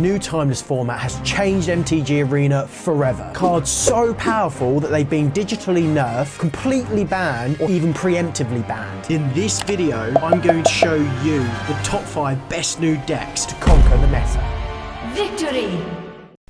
new Timeless format has changed MTG Arena forever. Cards so powerful that they've been digitally nerfed, completely banned, or even preemptively banned. In this video, I'm going to show you the top 5 best new decks to conquer the meta. Victory!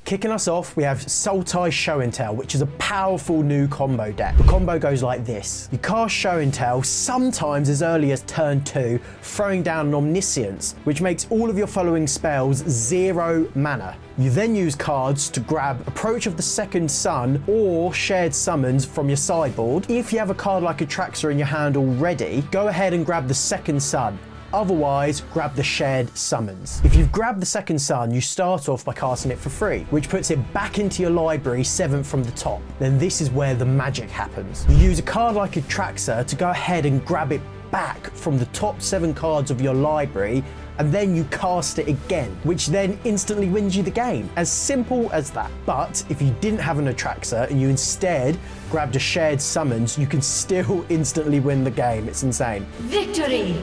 Kicking us off, we have Sulatai Show and Tell, which is a powerful new combo deck. The combo goes like this. You cast Show and Tell sometimes as early as turn 2, throwing down an Omniscience, which makes all of your following spells 0 mana. You then use cards to grab Approach of the Second Sun or Shared Summons from your sideboard. If you have a card like Atraxa in your hand already, go ahead and grab the Second Sun. Otherwise, grab the Shared Summons. If you've grabbed the Second Sun, you start off by casting it for free, which puts it back into your library 7th from the top. Then this is where the magic happens. You use a card like Atraxa to go ahead and grab it back from the top 7 cards of your library, and then you cast it again, which then instantly wins you the game. As simple as that. But if you didn't have an Atraxa and you instead grabbed a Shared Summons, you can still instantly win the game. It's insane. Victory!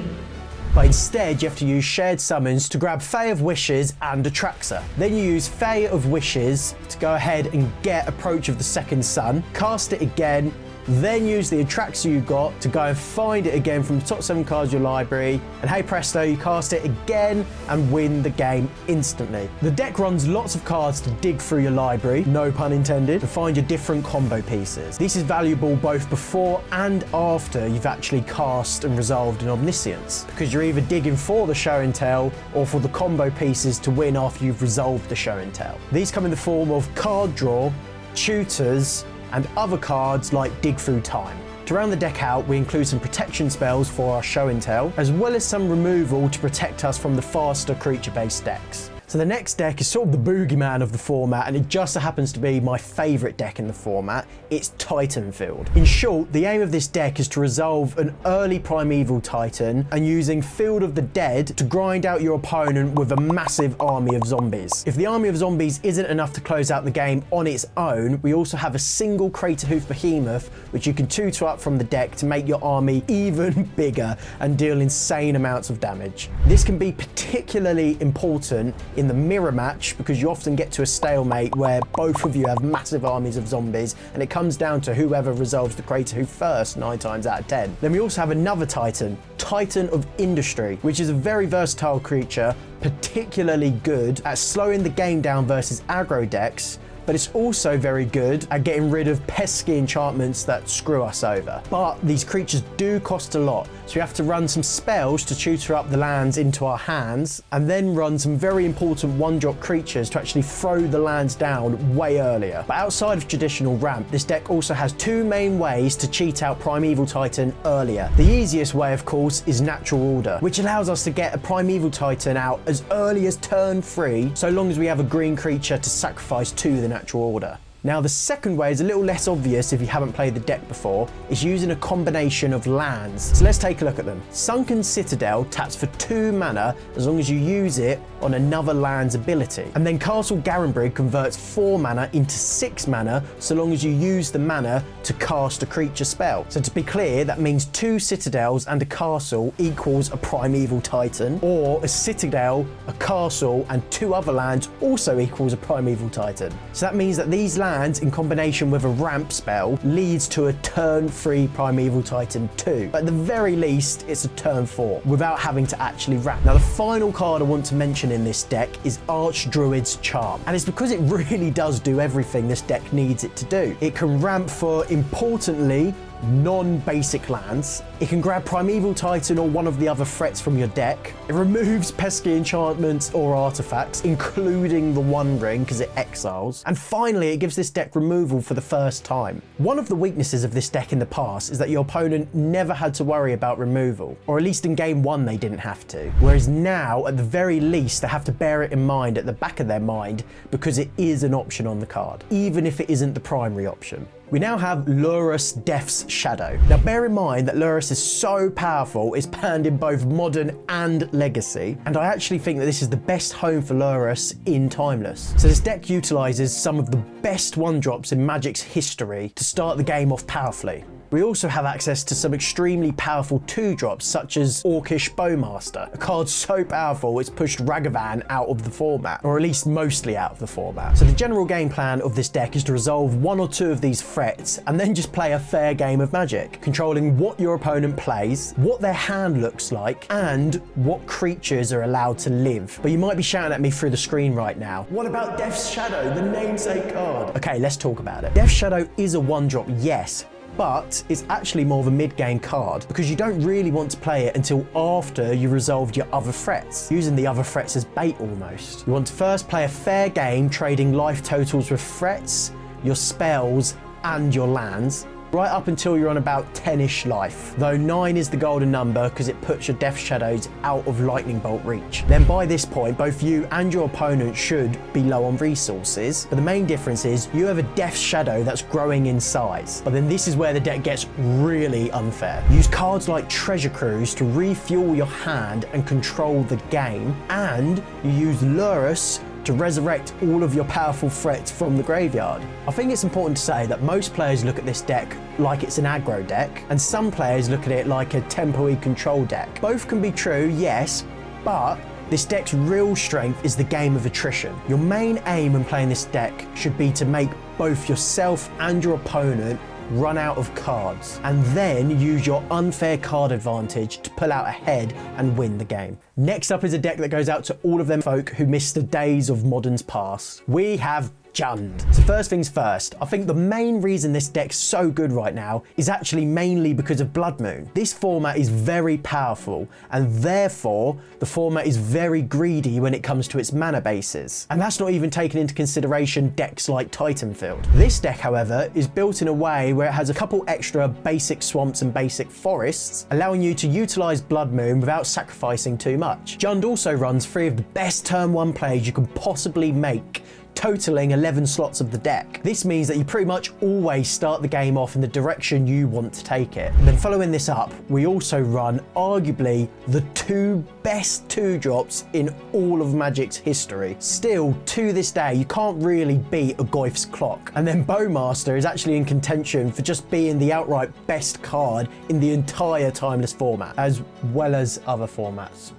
But instead, you have to use Shared Summons to grab Fae of Wishes and Atraxa. Then you use Fae of Wishes to go ahead and get Approach of the Second Sun, cast it again, then use the Atraxa you got to go and find it again from the top 7 cards of your library, and hey presto, you cast it again and win the game instantly. The deck runs lots of cards to dig through your library, no pun intended, to find your different combo pieces. This is valuable both before and after you've actually cast and resolved an Omniscience, because you're either digging for the Show and Tell or for the combo pieces to win after you've resolved the Show and Tell. These come in the form of card draw, tutors, and other cards like Dig Through Time. To round the deck out, we include some protection spells for our Show and Tell, as well as some removal to protect us from the faster creature-based decks. So the next deck is sort of the boogeyman of the format, and it just so happens to be my favourite deck in the format. It's Titanfield. In short, the aim of this deck is to resolve an early Primeval Titan and using Field of the Dead to grind out your opponent with a massive army of zombies. If the army of zombies isn't enough to close out the game on its own, we also have a single Craterhoof Behemoth, which you can tutor up from the deck to make your army even bigger and deal insane amounts of damage. This can be particularly important in the mirror match, because you often get to a stalemate where both of you have massive armies of zombies, and it comes down to whoever resolves the Craterhoof first 9 times out of 10. Then we also have another Titan, Titan of Industry, which is a very versatile creature, particularly good at slowing the game down versus aggro decks, but it's also very good at getting rid of pesky enchantments that screw us over. But these creatures do cost a lot, so we have to run some spells to tutor up the lands into our hands, and then run some very important 1-drop creatures to actually throw the lands down way earlier. But outside of traditional ramp, this deck also has 2 main ways to cheat out Primeval Titan earlier. The easiest way, of course, is Natural Order, which allows us to get a Primeval Titan out as early as turn 3, so long as we have a green creature to sacrifice to the Natural Order. Now the second way is a little less obvious if you haven't played the deck before. It's using a combination of lands. So let's take a look at them. Sunken Citadel taps for 2 mana as long as you use it on another land's ability. And then Castle Garenbrig converts 4 mana into 6 mana so long as you use the mana to cast a creature spell. So to be clear, that means 2 Citadels and a castle equals a Primeval Titan, or a Citadel, a castle, and 2 other lands also equals a Primeval Titan. So that means that these lands in combination with a ramp spell leads to a turn 3 Primeval Titan 2. But at the very least, it's a turn 4 without having to actually ramp. Now the final card I want to mention in this deck is Archdruid's Charm. And it's because it really does do everything this deck needs it to do. It can ramp for, importantly, non-basic lands. It can grab Primeval Titan or one of the other threats from your deck. It removes pesky enchantments or artifacts, including the One Ring, because it exiles. And finally, it gives this deck removal for the first time. One of the weaknesses of this deck in the past is that your opponent never had to worry about removal, or at least in game 1 they didn't have to. Whereas now, at the very least, they have to bear it in mind at the back of their mind, because it is an option on the card, even if it isn't the primary option. We now have Lurrus Death's Shadow. Now bear in mind that Lurrus is so powerful, it's banned in both Modern and Legacy, and I actually think that this is the best home for Lurrus in Timeless. So this deck utilises some of the best 1-drops in Magic's history to start the game off powerfully. We also have access to some extremely powerful 2-drops such as Orcish Bowmaster, a card so powerful it's pushed Ragavan out of the format, or at least mostly out of the format. So the general game plan of this deck is to resolve 1 or 2 of these threats and then just play a fair game of Magic, controlling what your opponent plays, what their hand looks like, and what creatures are allowed to live. But you might be shouting at me through the screen right now, what about Death's Shadow, the namesake card? Okay, let's talk about it. Death's Shadow is a 1-drop, yes, but it's actually more of a mid-game card because you don't really want to play it until after you resolved your other threats, using the other threats as bait almost. You want to first play a fair game, trading life totals with threats, your spells, and your lands, right up until you're on about 10-ish life, though 9 is the golden number because it puts your Death Shadows out of Lightning Bolt reach. Then by this point, both you and your opponent should be low on resources, but the main difference is you have a Death Shadow that's growing in size. But then this is where the deck gets really unfair. Use cards like Treasure Cruise to refuel your hand and control the game, and you use Lurrus to resurrect all of your powerful threats from the graveyard. I think it's important to say that most players look at this deck like it's an aggro deck, and some players look at it like a tempo-y control deck. Both can be true, yes, but this deck's real strength is the game of attrition. Your main aim when playing this deck should be to make both yourself and your opponent run out of cards, and then use your unfair card advantage to pull out ahead and win the game. Next up is a deck that goes out to all of them folk who missed the days of Modern's past. We have Jund. So first things first, I think the main reason this deck's so good right now is actually mainly because of Blood Moon. This format is very powerful, and therefore the format is very greedy when it comes to its mana bases. And that's not even taking into consideration decks like Titanfield. This deck, however, is built in a way where it has a couple extra basic swamps and basic forests, allowing you to utilize Blood Moon without sacrificing too much. Jund also runs 3 of the best turn 1 plays you can possibly make, totaling 11 slots of the deck. This means that you pretty much always start the game off in the direction you want to take it. And then following this up, we also run arguably the 2 best 2-drops in all of Magic's history. Still, to this day, you can't really beat a Goyf's Clock. And then Bowmaster is actually in contention for just being the outright best card in the entire Timeless format, as well as other formats,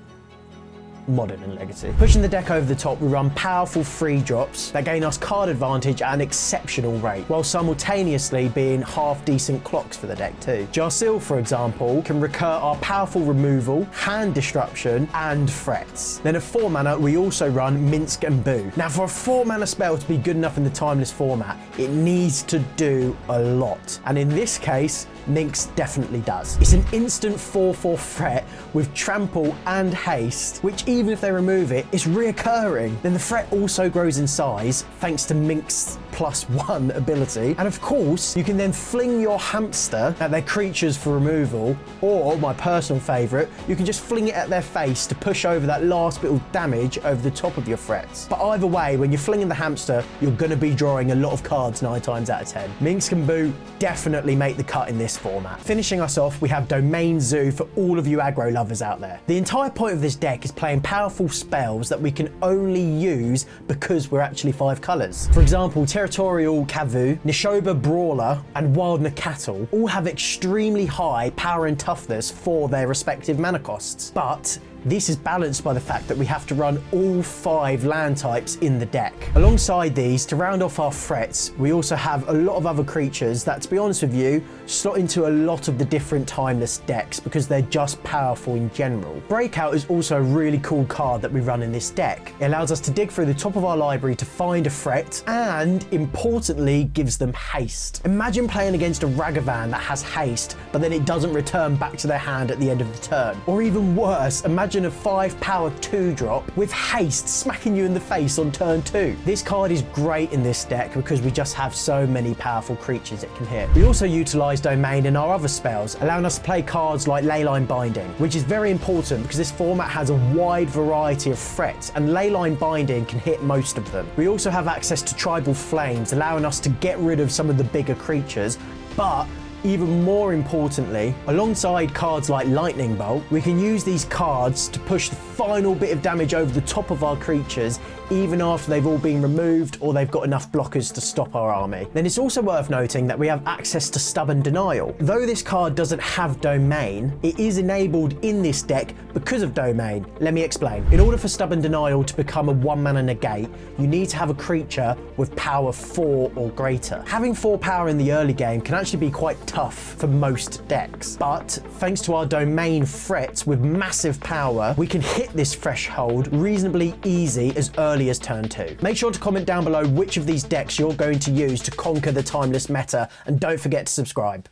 Modern and Legacy. Pushing the deck over the top, we run powerful 3-drops that gain us card advantage at an exceptional rate, while simultaneously being half decent clocks for the deck too. Jarsil, for example, can recur our powerful removal, hand disruption, and threats. Then at 4 mana, we also run Minsk and Boo. Now for a 4 mana spell to be good enough in the Timeless format, it needs to do a lot. And in this case, Minx definitely does. It's an instant 4/4 threat with trample and haste, which even if they remove it, it's reoccurring. Then the threat also grows in size thanks to Minx's +1 ability. And of course, you can then fling your hamster at their creatures for removal, or my personal favourite, you can just fling it at their face to push over that last bit of damage over the top of your threats. But either way, when you're flinging the hamster, you're going to be drawing a lot of cards 9 times out of 10. Minx and Boo definitely make the cut in this format. Finishing us off, we have Domain Zoo for all of you aggro lovers out there. The entire point of this deck is playing powerful spells that we can only use because we're actually 5 colours. For example, Territorial Kavu, Nishoba Brawler, and Wild Nakatl all have extremely high power and toughness for their respective mana costs. But this is balanced by the fact that we have to run all 5 land types in the deck. Alongside these, to round off our threats, we also have a lot of other creatures that, to be honest with you, slot into a lot of the different Timeless decks because they're just powerful in general. Breakout is also a really cool card that we run in this deck. It allows us to dig through the top of our library to find a threat, and importantly, gives them haste. Imagine playing against a Ragavan that has haste, but then it doesn't return back to their hand at the end of the turn. Or even worse, imagine a 5 power 2-drop with haste smacking you in the face on turn 2. This card is great in this deck because we just have so many powerful creatures it can hit. We also utilise Domain in our other spells, allowing us to play cards like Leyline Binding, which is very important because this format has a wide variety of threats, and Leyline Binding can hit most of them. We also have access to Tribal Flames, allowing us to get rid of some of the bigger creatures, but even more importantly, alongside cards like Lightning Bolt, we can use these cards to push the final bit of damage over the top of our creatures, even after they've all been removed or they've got enough blockers to stop our army. Then it's also worth noting that we have access to Stubborn Denial. Though this card doesn't have Domain, it is enabled in this deck because of Domain. Let me explain. In order for Stubborn Denial to become a 1-mana negate, you need to have a creature with power 4 or greater. Having 4 power in the early game can actually be quite tough for most decks, but thanks to our Domain threats with massive power, we can hit this threshold reasonably easy as early as turn 2. Make sure to comment down below which of these decks you're going to use to conquer the Timeless meta, and don't forget to subscribe.